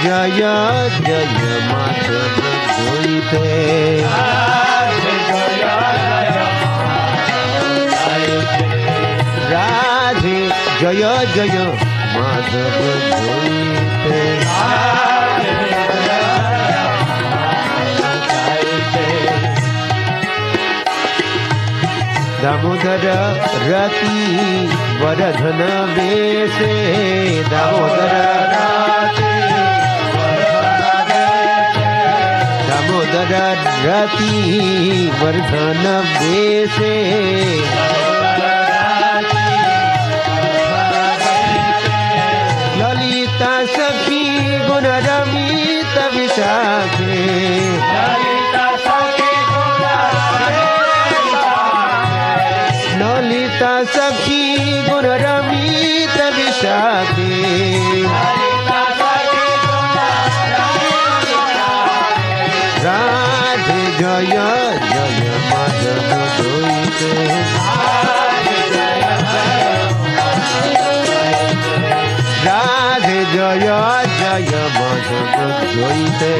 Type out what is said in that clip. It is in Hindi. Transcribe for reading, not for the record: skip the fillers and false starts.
जय जय माधव जोईते राधे जय जय माधव जोईते दामोदर रति वरधन वेशे दामोदर दामोदर रति वरधन वेशे ललिता सखी गुण रमित विशाखे ललिता सखी गुण रमित विशाखे राधे जय जय माधव जोईते राधे जय जय माधव जोईते